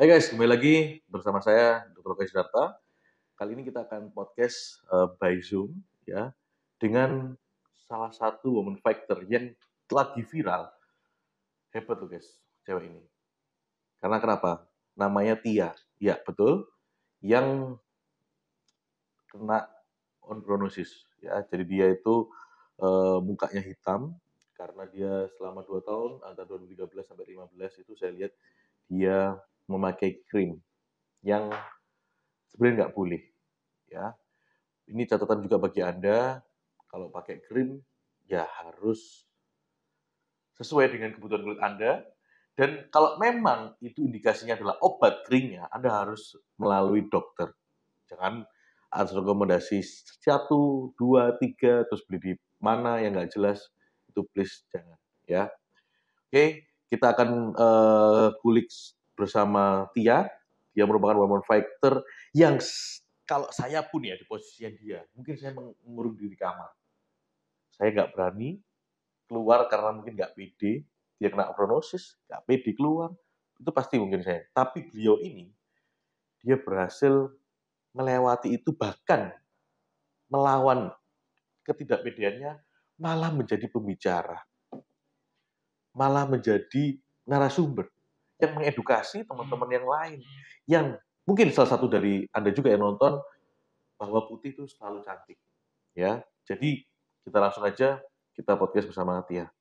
Hai guys, kembali lagi bersama saya Dr. Oke Sidarta. Kali ini kita akan podcast by Zoom ya dengan salah satu woman fighter yang lagi viral. Hebat tuh guys, cewek ini. Karena kenapa? Namanya Tia. Ya, betul. Yang kena chondrosis ya. Jadi dia itu mukanya hitam karena dia selama 2 tahun antara 2013 sampai 15 itu saya lihat dia memakai krim yang sebenarnya nggak boleh ya. Ini catatan juga bagi Anda, kalau pakai krim ya harus sesuai dengan kebutuhan kulit Anda. Dan kalau memang itu indikasinya adalah obat keringnya, Anda harus melalui dokter. Jangan atas rekomendasi 1, 2, 3, terus beli di mana yang nggak jelas, itu please jangan. Ya, oke, kita akan kulik bersama Tia. Dia merupakan woman fighter yang kalau saya pun ya di posisinya dia, mungkin saya mengurung diri di kamar. Saya nggak berani keluar karena mungkin nggak pede. Dia kena prognosis, nggak pede keluar. Itu pasti mungkin saya. Tapi beliau ini, dia berhasil melewati itu, bahkan melawan ketidakpedeannya, malah menjadi pembicara, malah menjadi narasumber yang mengedukasi teman-teman yang lain, yang mungkin salah satu dari Anda juga yang nonton, bahwa putih itu selalu cantik. Ya, jadi kita langsung aja kita podcast bersama Tia.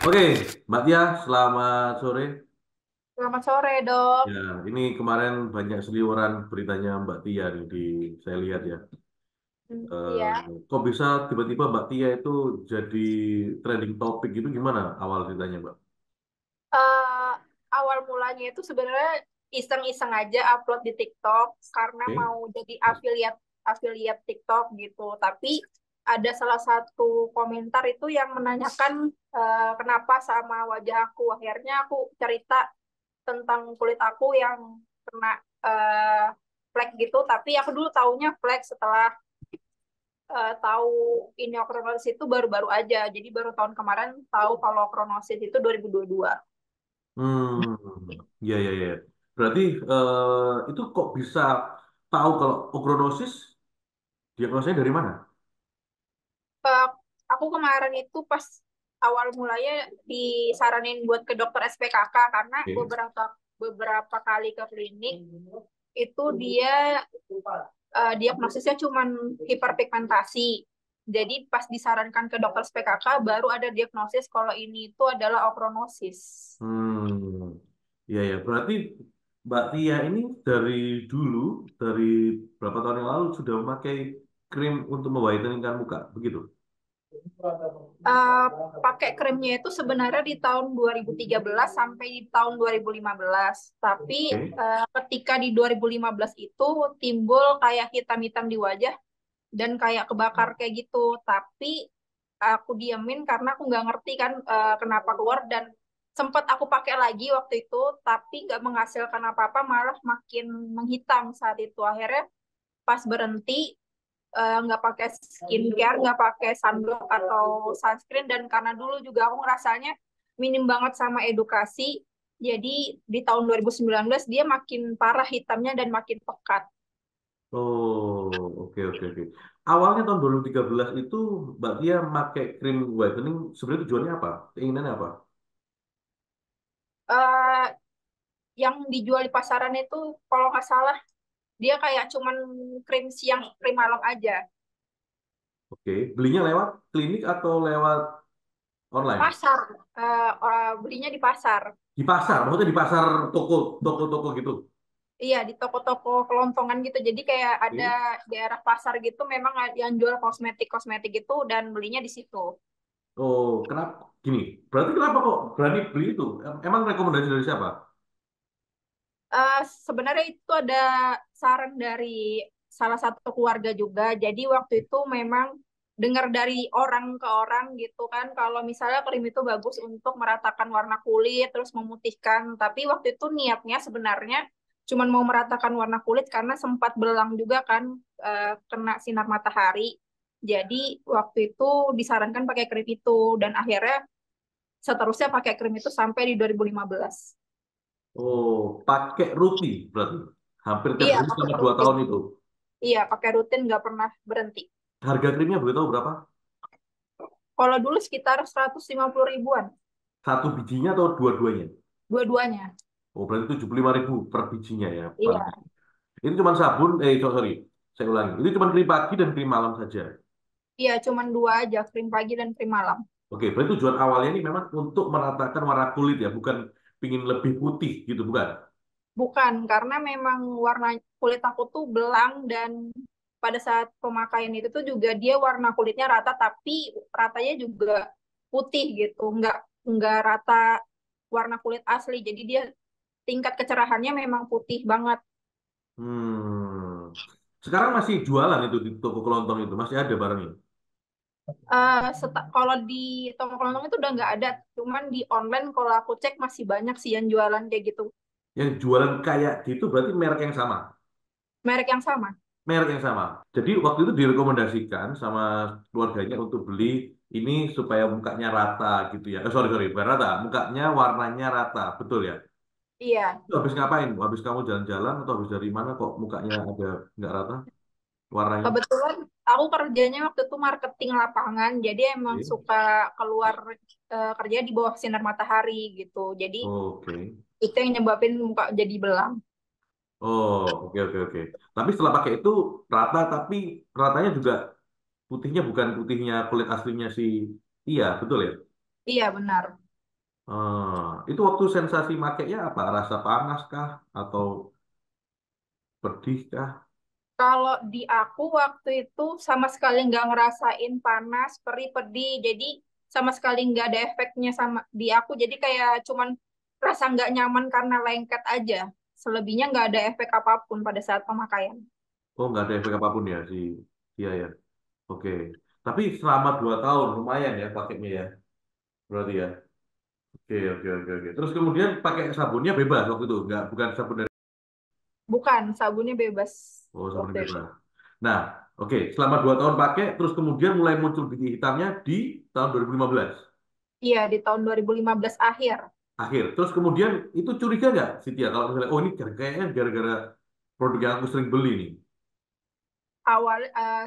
Oke, Mbak Tia, selamat sore. Selamat sore, Dok. Ya, ini kemarin banyak seliweran beritanya Mbak Tia nih di saya lihat ya. Eh, Iya. Kok bisa tiba-tiba Mbak Tia itu jadi trending topik gitu, gimana awal ceritanya, Mbak? Eh, Awal mulanya itu sebenarnya iseng-iseng aja upload di TikTok karena Oke. mau jadi affiliate affiliate TikTok gitu. Tapi ada salah satu komentar itu yang menanyakan kenapa sama wajah aku. Akhirnya aku cerita tentang kulit aku yang kena flek gitu. Tapi aku dulu taunya flek setelah tahu ini kronosis itu baru-baru aja. Jadi baru tahun kemarin tahu kalau kronosis itu 2022. Ya, ya, ya. Berarti itu kok bisa tahu kalau okronosis diagnosanya dari mana? Eh, aku kemarin itu pas awal mulanya disaranin buat ke dokter SPKK karena Oke. beberapa beberapa kali ke klinik itu dia diagnosisnya cuma hiperpigmentasi. Jadi pas disarankan ke dokter SPKK baru ada diagnosis kalau ini itu adalah ochronosis. Ya, ya. Berarti Mbak Tia ini dari dulu, dari berapa tahun yang lalu sudah memakai krim untuk memwhiteningkan muka, begitu? eh, Pakai krimnya itu sebenarnya di tahun 2013 sampai di tahun 2015. Tapi Oke. ketika di 2015 itu timbul kayak hitam-hitam di wajah dan kayak kebakar kayak gitu. Tapi aku diamin karena aku nggak ngerti kan kenapa keluar dan sempat aku pakai lagi waktu itu, tapi nggak menghasilkan apa-apa, malah makin menghitam saat itu. Akhirnya pas berhenti nggak pakai skincare, nggak pakai sunblock atau sunscreen, dan karena dulu juga aku ngerasanya minim banget sama edukasi, jadi di tahun 2019 dia makin parah hitamnya dan makin pekat. Oh, oke, oke, oke. Awalnya tahun 2013 itu Mbak Tia pakai krim whitening, sebenarnya tujuannya apa? Keinginannya apa? Eh, yang dijual di pasaran itu kalau nggak salah dia kayak cuman krim siang, krim malam aja. Oke, belinya lewat klinik atau lewat online? Pasar, belinya di pasar. Di pasar, maksudnya di pasar toko-toko gitu. Iya, di toko-toko kelontongan gitu. Jadi kayak ada Oke. daerah pasar gitu memang yang jual kosmetik-kosmetik gitu dan belinya di situ. Oh, kenapa? Gini, berarti kenapa kok berani beli itu? Emang rekomendasi dari siapa? Sebenarnya itu ada saran dari salah satu keluarga juga. Jadi waktu itu memang dengar dari orang ke orang gitu kan, kalau misalnya krim itu bagus untuk meratakan warna kulit, terus memutihkan. Tapi waktu itu niatnya sebenarnya cuman mau meratakan warna kulit karena sempat belang juga kan, kena sinar matahari. Jadi waktu itu disarankan pakai krim itu dan akhirnya seterusnya pakai krim itu sampai di 2015. Oh, pakai rutin berarti. Hampir tiap Iya, hari pakai selama 2 tahun rutin. itu. Iya, pakai rutin nggak pernah berhenti. Harga krimnya boleh tahu berapa? Kalau dulu sekitar 150 ribuan, Satu bijinya atau dua-duanya? dua-duanya. Oh, berarti 75.000 per bijinya ya. Iya, Itu cuma sabun, sorry, saya ulangi. Itu cuma krim pagi dan krim malam saja. iya, cuman dua aja, krim pagi dan krim malam. Oke, berarti tujuan awalnya ini memang untuk meratakan warna kulit ya, bukan pingin lebih putih gitu, bukan? Bukan, karena memang warna kulit aku tuh belang dan pada saat pemakaian itu tuh juga dia warna kulitnya rata, tapi ratanya juga putih gitu, nggak rata warna kulit asli. Jadi dia tingkat kecerahannya memang putih banget. Hmm. Sekarang masih jualan itu di toko kelontong itu, masih ada barangnya. Kalau di toko kelontong itu udah nggak ada, cuman di online kalau aku cek masih banyak sih yang jualan kayak gitu. Yang jualan kayak gitu berarti merek yang sama. Merek yang sama. Merek yang sama. Jadi waktu itu direkomendasikan sama keluarganya untuk beli ini supaya mukanya rata gitu ya. Sorry, sorry, bukan rata. Mukanya warnanya rata, betul ya? Iya, Itu habis ngapain? Habis kamu jalan-jalan atau habis dari mana kok mukanya ada nggak rata warnanya? kebetulan aku kerjanya waktu itu marketing lapangan, jadi emang Oke. suka keluar kerja di bawah sinar matahari gitu. Jadi Oke. itu yang nyebabin muka jadi belang. Oh, oke, oke, oke. Tapi setelah pakai itu rata, tapi ratanya juga putihnya bukan putihnya kulit aslinya si Iya, betul ya? Iya benar. Itu waktu sensasi makainya apa? Rasa panas kah? Atau pedih kah? Kalau di aku waktu itu sama sekali nggak ngerasain panas, perih, pedih. Jadi sama sekali nggak ada efeknya sama di aku. Jadi kayak cuman rasa nggak nyaman karena lengket aja. Selebihnya nggak ada efek apapun pada saat pemakaian. Oh, nggak ada efek apapun ya si Iya ya. Oke. Tapi selama 2 tahun lumayan ya pakainya ya. Berarti ya. Oke, oke, oke, oke. Terus kemudian pakai sabunnya bebas waktu itu, nggak bukan sabun dari Bukan, sabunnya bebas sabun waktu itu. bebas. Nah, oke. Selama 2 tahun pakai, terus kemudian mulai muncul bintik hitamnya di tahun 2015 Iya, di tahun 2015 akhir. akhir. Terus kemudian itu curiga nggak, Cynthia? Kalau misalnya, oh ini kayaknya gara-gara produk yang aku sering beli nih.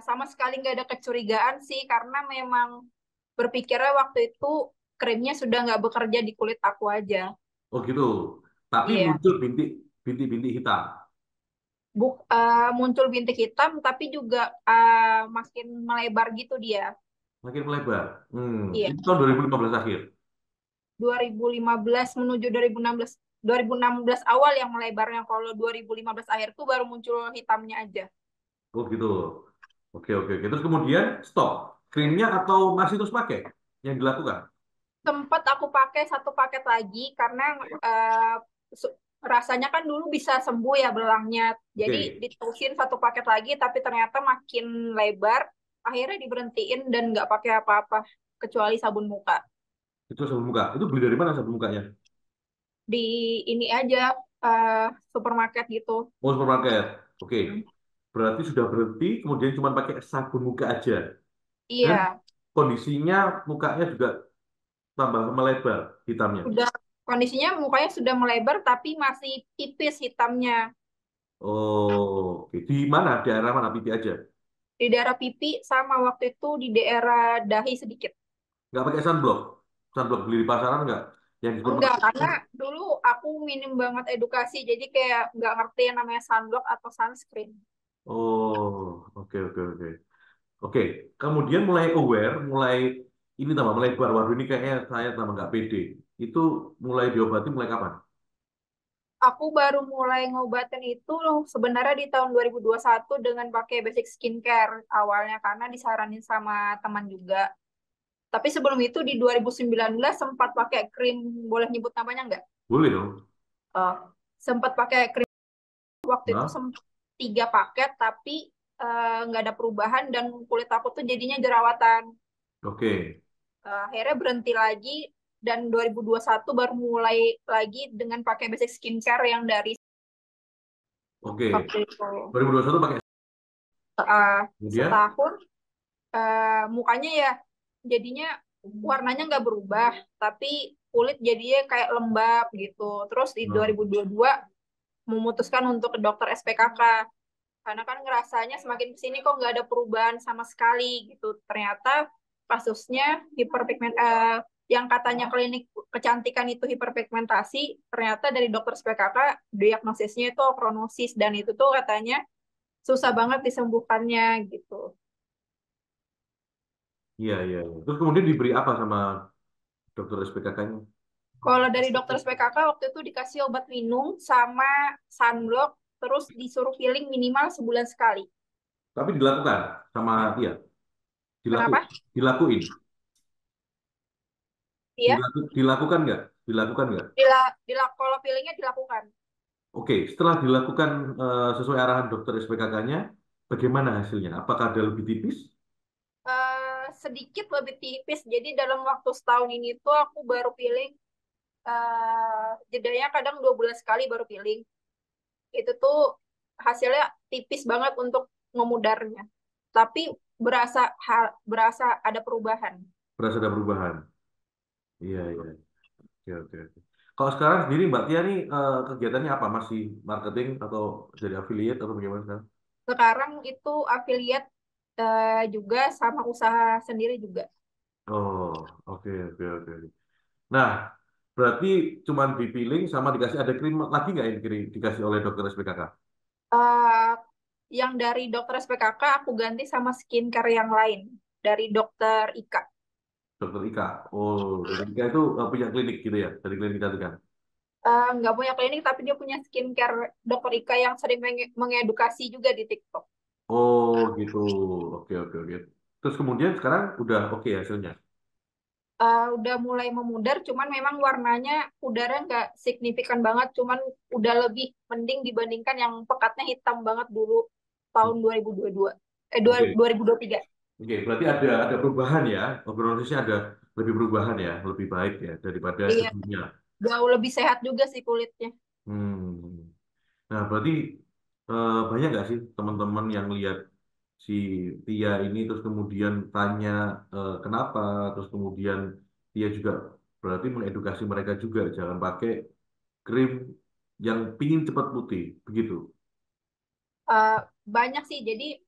Sama sekali nggak ada kecurigaan sih, karena memang berpikirnya waktu itu krimnya sudah nggak bekerja di kulit aku aja. Oh gitu. Tapi Iya, muncul bintik-bintik hitam, muncul bintik hitam, tapi juga makin melebar gitu dia. makin melebar. Iya, Itu tahun 2015 akhir. 2015 menuju 2016, 2016 awal yang melebarnya. Kalau 2015 akhir tuh baru muncul hitamnya aja. Oh gitu. Oke, oke, oke. Terus kemudian stop. Krimnya atau masih terus pakai yang dilakukan? Sempat aku pakai satu paket lagi karena eh, rasanya kan dulu bisa sembuh ya belangnya. Jadi Oke. diterusin satu paket lagi, tapi ternyata makin lebar. Akhirnya diberhentiin dan nggak pakai apa-apa kecuali sabun muka. Itu sabun muka. Itu beli dari mana sabun mukanya? Di ini aja eh, supermarket gitu. Oh, supermarket. Oke. Berarti sudah berhenti, kemudian cuma pakai sabun muka aja. Dan Iya, kondisinya mukanya juga tambah melebar hitamnya. udah kondisinya mukanya sudah melebar tapi masih tipis hitamnya. Oh, oke. Di mana? Daerah mana? Pipi aja. Di daerah pipi sama waktu itu di daerah dahi sedikit. Nggak pakai sunblock. Sunblock beli di pasaran nggak? Yang di Enggak, supermarket. karena dulu aku minim banget edukasi, jadi kayak nggak ngerti yang namanya sunblock atau sunscreen. Oh, oke, oke, oke. Oke, kemudian mulai aware, mulai ini tambah melebar. Waduh, ini kayaknya saya tambah nggak pede. Itu mulai diobati mulai kapan? Aku baru mulai ngobatin itu loh sebenarnya di tahun 2021 dengan pakai basic skincare awalnya karena disaranin sama teman juga. Tapi sebelum itu di 2019 sempat pakai krim, boleh nyebut namanya nggak? Boleh dong. Eh, sempat pakai krim waktu itu Hah? sempat 3 paket tapi nggak ada perubahan dan kulit aku tuh jadinya jerawatan. Oke. Akhirnya berhenti lagi dan 2021 baru mulai lagi dengan pakai basic skincare yang dari Oke, waktu itu. 2021 pakai Eh, kemudian. setahun mukanya ya jadinya warnanya nggak berubah, tapi kulit jadinya kayak lembab gitu. Terus di Oh, 2022 memutuskan untuk ke dokter SPKK karena kan ngerasanya semakin kesini kok nggak ada perubahan sama sekali gitu. Ternyata kasusnya yang katanya klinik kecantikan itu hiperpigmentasi, ternyata dari dokter SPKK diagnosisnya itu akronosis dan itu tuh katanya susah banget disembuhkannya gitu. iya, iya, iya. Terus kemudian diberi apa sama dokter SPKK-nya? Kalau dari dokter SPKK waktu itu dikasih obat minum sama sunblock, terus disuruh peeling minimal sebulan sekali. Tapi dilakukan sama dia, Kenapa? dilakuin, Iya, dilakukan nggak? Dilakukan nggak? kalau peelingnya dilakukan. Oke, setelah dilakukan sesuai arahan dokter SPKK-nya, bagaimana hasilnya? Apakah ada lebih tipis? Sedikit lebih tipis, jadi dalam waktu setahun ini tuh aku baru peeling, jedanya kadang 2 bulan sekali baru peeling. Itu tuh hasilnya tipis banget untuk memudarnya. Tapi berasa ada perubahan. Berasa ada perubahan? Iya, iya. Oke, oke, oke. Kalau sekarang sendiri Mbak Tia nih kegiatannya apa? Masih marketing atau jadi affiliate atau bagaimana sekarang? Sekarang itu affiliate juga sama usaha sendiri juga. Oh, oke, oke, oke. Nah, berarti cuman dipiling sama dikasih ada krim lagi nggak yang dikasih oleh dokter SPKK? Eh, yang dari dokter SPKK aku ganti sama skincare yang lain dari dokter Ika. Dokter Ika. Oh, dokter Ika itu punya klinik gitu ya? Dari klinik kecantikan. Nggak punya klinik tapi dia punya skincare dokter Ika yang sering mengedukasi juga di TikTok. Oh, gitu. Oke, oke, oke. Terus kemudian sekarang udah oke hasilnya. Udah mulai memudar, cuman memang warnanya udaranya nggak signifikan banget, cuman udah lebih mending dibandingkan yang pekatnya hitam banget dulu tahun 2022, Oke, 2023. oke. Berarti ada perubahan ya. Obrolisnya ada lebih perubahan ya, lebih baik ya daripada Iya, sebelumnya. jauh lebih sehat juga sih kulitnya. Hmm. Nah, berarti banyak nggak sih teman-teman yang lihat si Tia ini terus kemudian tanya kenapa, terus kemudian Tia juga berarti mengedukasi mereka juga jangan pakai krim yang pingin cepat putih, begitu. Eh, Banyak sih, jadi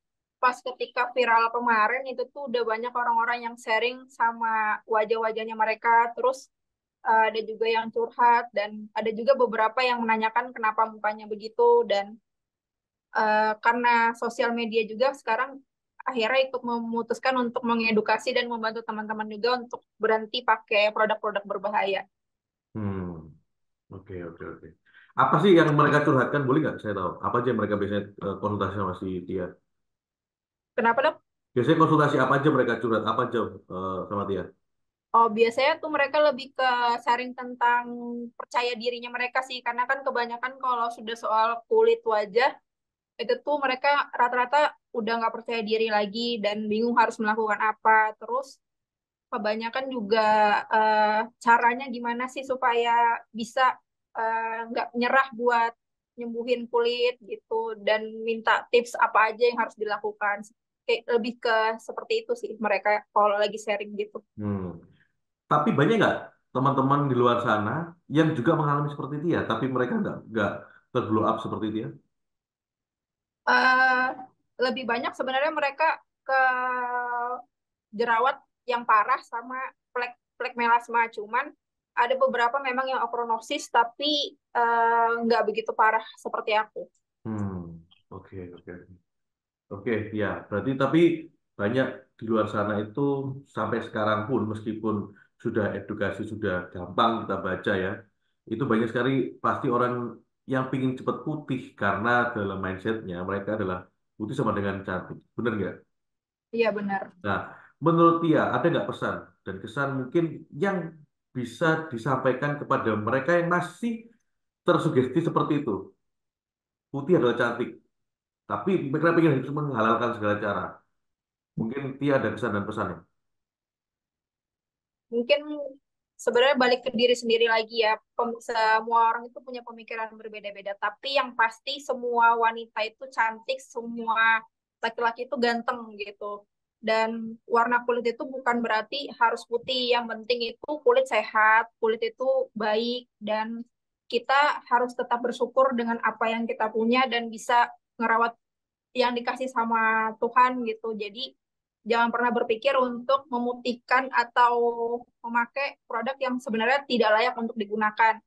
pas ketika viral kemarin itu tuh udah banyak orang-orang yang sharing sama wajah-wajahnya mereka, terus ada juga yang curhat dan ada juga beberapa yang menanyakan kenapa mukanya begitu dan karena sosial media juga sekarang akhirnya ikut memutuskan untuk mengedukasi dan membantu teman-teman juga untuk berhenti pakai produk-produk berbahaya. Hmm, oke, oke, oke. Apa sih yang mereka curhatkan? Boleh nggak saya tahu? Apa aja yang mereka biasanya konsultasi sama si Tia? Kenapa dok? Biasanya konsultasi apa aja mereka curhat? Apa aja sama Tia? Oh, biasanya tuh mereka lebih ke sharing tentang percaya dirinya mereka sih, karena kan kebanyakan kalau sudah soal kulit wajah, itu tuh mereka rata-rata udah nggak percaya diri lagi dan bingung harus melakukan apa. Terus kebanyakan juga eh, caranya gimana sih supaya bisa nggak nyerah buat nyembuhin kulit gitu dan minta tips apa aja yang harus dilakukan. Kayak lebih ke seperti itu sih mereka kalau lagi sharing gitu. Hmm. Tapi banyak nggak teman-teman di luar sana yang juga mengalami seperti dia, tapi mereka nggak terblow up seperti dia? eh Lebih banyak sebenarnya mereka ke jerawat yang parah sama flek melasma. Cuman ada beberapa memang yang akronosis tapi nggak begitu parah seperti aku. Hmm, oke, oke, oke, ya. Berarti tapi banyak di luar sana itu sampai sekarang pun meskipun sudah edukasi sudah gampang kita baca ya, itu banyak sekali pasti orang yang pingin cepat putih karena dalam mindsetnya mereka adalah putih sama dengan cantik, bener nggak? Iya benar. Nah, menurut Tia, ada nggak pesan dan kesan mungkin yang bisa disampaikan kepada mereka yang masih tersugesti seperti itu? Putih adalah cantik, tapi mereka ingin harus menghalalkan segala cara. Mungkin Tia ada kesan dan pesannya. Mungkin sebenarnya balik ke diri sendiri lagi ya. Semua orang itu punya pemikiran berbeda-beda, tapi yang pasti semua wanita itu cantik, semua laki-laki itu ganteng gitu. Dan warna kulit itu bukan berarti harus putih, yang penting itu kulit sehat, kulit itu baik, dan kita harus tetap bersyukur dengan apa yang kita punya dan bisa ngerawat yang dikasih sama Tuhan gitu. Jadi jangan pernah berpikir untuk memutihkan atau memakai produk yang sebenarnya tidak layak untuk digunakan.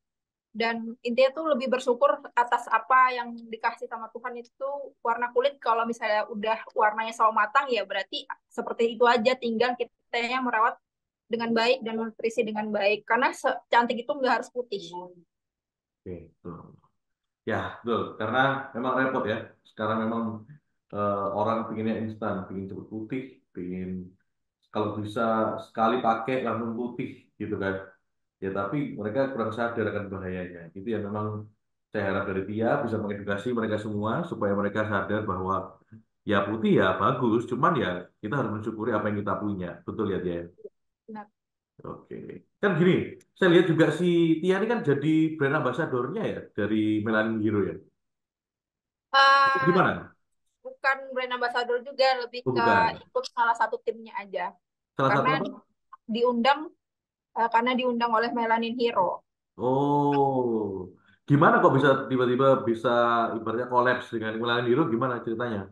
Dan intinya tuh lebih bersyukur atas apa yang dikasih sama Tuhan itu. Warna kulit kalau misalnya udah warnanya sawo matang ya berarti seperti itu aja, tinggal kita yang merawat dengan baik dan nutrisi dengan baik. Karena cantik itu nggak harus putih. Oke, betul. Ya, betul. Karena memang repot ya. Sekarang memang orang pinginnya instan, pingin cepet putih, pingin kalau bisa sekali pakai langsung putih gitu kan. Ya tapi mereka kurang sadar akan bahayanya. Itu yang memang saya harap dari dia bisa mengedukasi mereka semua supaya mereka sadar bahwa ya putih ya bagus, cuman ya kita harus mensyukuri apa yang kita punya. Betul ya dia. Nah, Oke. Kan gini, saya lihat juga si Tia ini kan jadi brand ambassador-nya ya dari Melanin Hero ya. Itu uh, gimana? bukan brand ambassador juga, lebih Oh, ke bukan. ikut salah satu timnya aja. Salah satu Karena apa? diundang karena diundang oleh Melanin Hero. Oh, gimana kok bisa tiba-tiba bisa ibaratnya kolaps dengan Melanin Hero? Gimana ceritanya?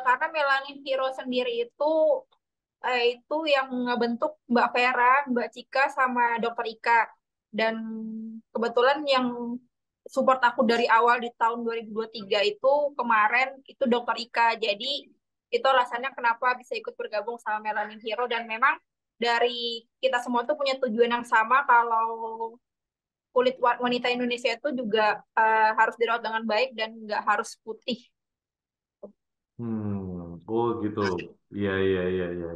Karena Melanin Hero sendiri itu yang ngebentuk Mbak Vera, Mbak Cika, sama Dokter Ika. Dan kebetulan yang support aku dari awal di tahun 2023 itu kemarin itu Dokter Ika. Jadi itu alasannya kenapa bisa ikut bergabung sama Melanin Hero, dan memang dari kita semua tuh punya tujuan yang sama kalau kulit wanita Indonesia itu juga harus dirawat dengan baik dan nggak harus putih. Oh gitu. Iya, iya, iya, iya.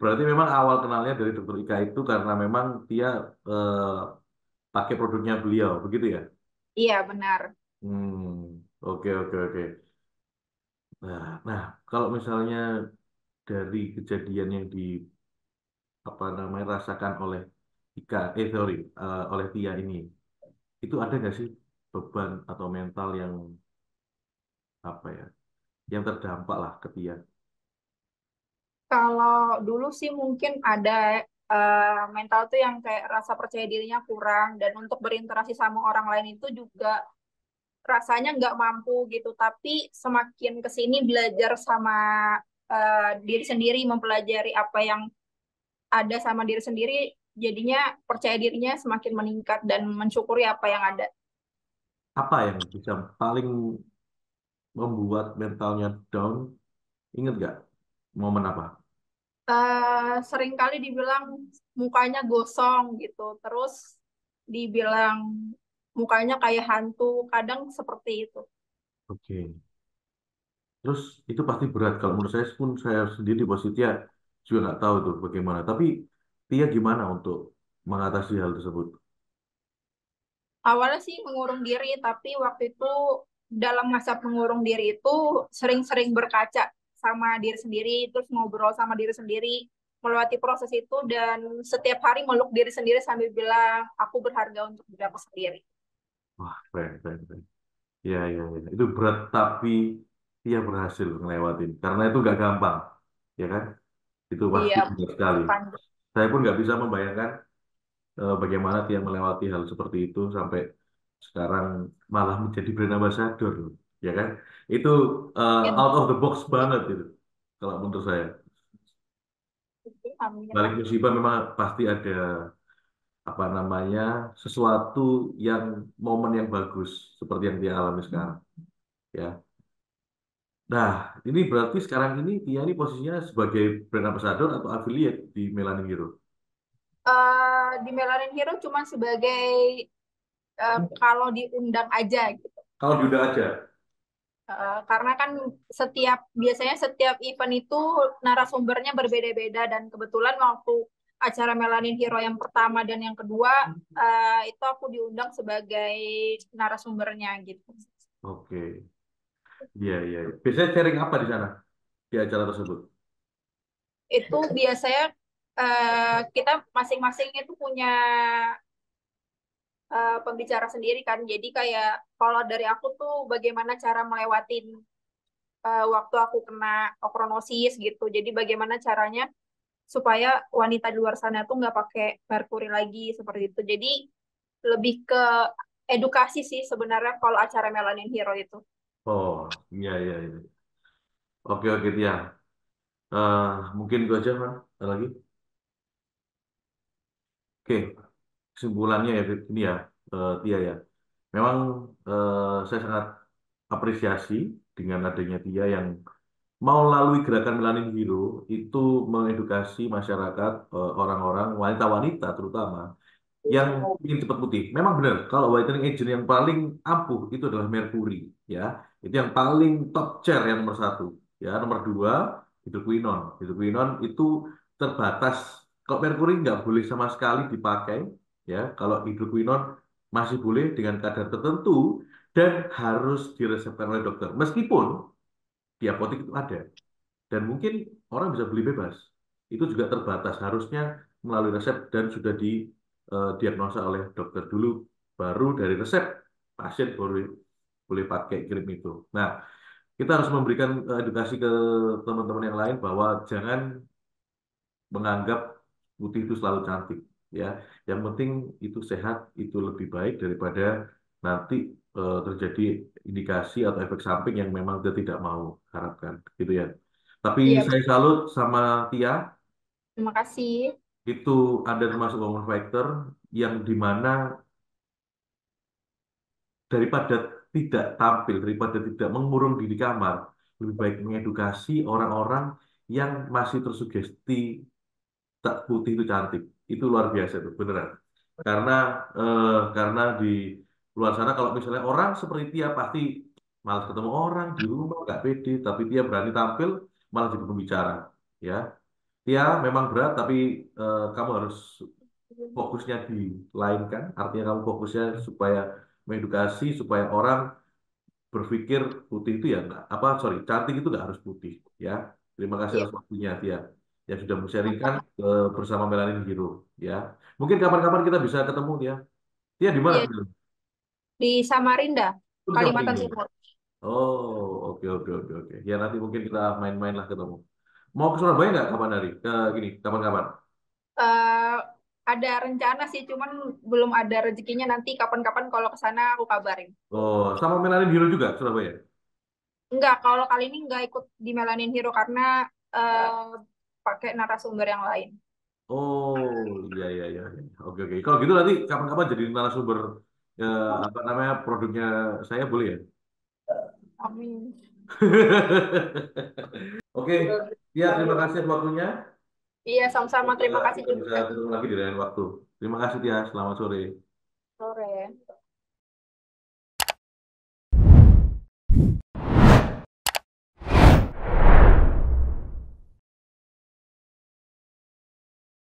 Berarti memang awal kenalnya dari Dokter Ika itu karena memang dia eh, pakai produknya beliau, begitu ya? Iya, benar. Oke, oke, oke. Nah, kalau misalnya dari kejadian yang di apa namanya rasakan oleh Ika, sorry, oleh Tia ini, itu ada nggak sih beban atau mental yang apa ya, yang terdampak lah ke Tia? Kalau dulu sih mungkin ada mental tuh yang kayak rasa percaya dirinya kurang, dan untuk berinteraksi sama orang lain itu juga rasanya nggak mampu gitu. Tapi semakin kesini belajar sama diri sendiri, mempelajari apa yang ada sama diri sendiri, jadinya percaya dirinya semakin meningkat dan mensyukuri apa yang ada. Apa yang bisa paling membuat mentalnya down? Ingat nggak momen apa? Seringkali dibilang mukanya gosong gitu, terus dibilang mukanya kayak hantu, kadang seperti itu. Oke. Terus itu pasti berat. Kalau menurut saya pun saya sendiri di posisi Tia juga nggak tahu tuh bagaimana. Tapi Tia gimana untuk mengatasi hal tersebut? Awalnya sih mengurung diri, tapi waktu itu dalam masa mengurung diri itu sering-sering berkaca sama diri sendiri, terus ngobrol sama diri sendiri, melewati proses itu, dan setiap hari meluk diri sendiri sambil bilang, aku berharga untuk diri aku sendiri. Wah, keren, keren, keren. Iya, iya, iya. Itu berat tapi Tia berhasil ngelewatin. Karena itu nggak gampang, ya kan? Itu pasti Iya, berat sekali. panjang. Saya pun nggak bisa membayangkan bagaimana Tia melewati hal seperti itu sampai sekarang malah menjadi brand ambassador, ya kan? Itu out of the box banget itu, kalau menurut saya. Amin, Balik amin. musibah memang pasti ada apa namanya sesuatu yang momen yang bagus seperti yang dia alami sekarang, ya. Nah, ini berarti sekarang ini dia ini posisinya sebagai brand ambassador atau affiliate di Melanin Hero. Di Melanin Hero cuma sebagai kalau diundang aja gitu. Kalau diudah aja, Karena kan biasanya setiap event itu narasumbernya berbeda-beda, dan kebetulan waktu acara Melanin Hero yang pertama dan yang kedua itu aku diundang sebagai narasumbernya gitu. oke, iya, iya, iya. Biasanya sharing apa di sana di acara tersebut? Itu biasanya kita masing-masing itu punya pembicara sendiri kan. Jadi kayak kalau dari aku tuh bagaimana cara melewatin waktu aku kena okronosis gitu. Jadi bagaimana caranya supaya wanita di luar sana tuh nggak pakai merkuri lagi seperti itu. Jadi lebih ke edukasi sih sebenarnya kalau acara Melanin Hero itu. Oh, iya, iya, iya. Oke, oke, Tia. Eh, Mungkin itu aja, Mas. Ada lagi? Oke, kesimpulannya ya, ini ya, Tia ya. Memang saya sangat apresiasi dengan adanya Tia yang mau lalui gerakan Melanin Hero itu mengedukasi masyarakat, orang-orang, wanita-wanita terutama yang ingin cepat putih. Memang benar, kalau whitening agent yang paling ampuh itu adalah merkuri, ya. Itu yang paling top chair yang nomor satu, ya. Nomor dua, hidroquinon. Hidroquinon itu terbatas. Kalau merkuri nggak boleh sama sekali dipakai, ya. Kalau hidroquinon masih boleh dengan kadar tertentu dan harus diresepkan oleh dokter. Meskipun di apotek itu ada dan mungkin orang bisa beli bebas. Itu juga terbatas, harusnya melalui resep dan sudah didiagnosa oleh dokter dulu, baru dari resep pasien boleh boleh pakai krim itu. Nah, kita harus memberikan edukasi ke teman-teman yang lain bahwa jangan menganggap putih itu selalu cantik, ya. Yang penting itu sehat, itu lebih baik daripada nanti terjadi indikasi atau efek samping yang memang kita tidak mau harapkan, gitu ya. Tapi Iya, saya salut sama Tia, terima kasih. itu Anda termasuk woman fighter yang dimana daripada tidak tampil, daripada tidak mengurung diri di kamar, lebih baik mengedukasi orang-orang yang masih tersugesti tak putih itu cantik. Itu luar biasa tuh, beneran. Karena karena di luar sana kalau misalnya orang seperti Tia pasti malas ketemu orang di rumah, nggak pede, tapi Tia berani tampil malah jadi pembicara. Ya, Tia memang berat, tapi kamu harus fokusnya dilainkan. Artinya kamu fokusnya supaya mengedukasi, supaya orang berpikir putih itu ya enggak, apa sorry, cantik itu nggak harus putih. Ya, terima kasih Iya, atas waktunya Tia yang sudah men-sharingkan sama-sama. bersama Melanin Hero. Ya, mungkin kapan-kapan kita bisa ketemu ya. Tia di mana Iya, sebenarnya? di Samarinda, Oh, di Kalimantan Samarinda. Timur. Oh, oke, oke, oke, oke. Ya nanti mungkin kita main-main lah ketemu. Mau ke Surabaya nggak kapan hari? Ke gini, kapan-kapan? Eh, ada rencana sih, cuman belum ada rezekinya. Nanti kapan-kapan kalau ke sana aku kabarin. Oh, sama Melanin Hero juga Surabaya. Enggak, kalau kali ini enggak ikut di Melanin Hero karena eh, pakai narasumber yang lain. Oh, iya, iya, iya, iya. Oke, oke. Kalau gitu nanti kapan-kapan jadi narasumber apa namanya produknya saya boleh ya? Amin. Oke, ya terima kasih atas waktunya. Iya, sama-sama. Semoga Terima kasih kita bisa juga. ketemu lagi di lain waktu. Terima kasih Tia, selamat sore. Sore.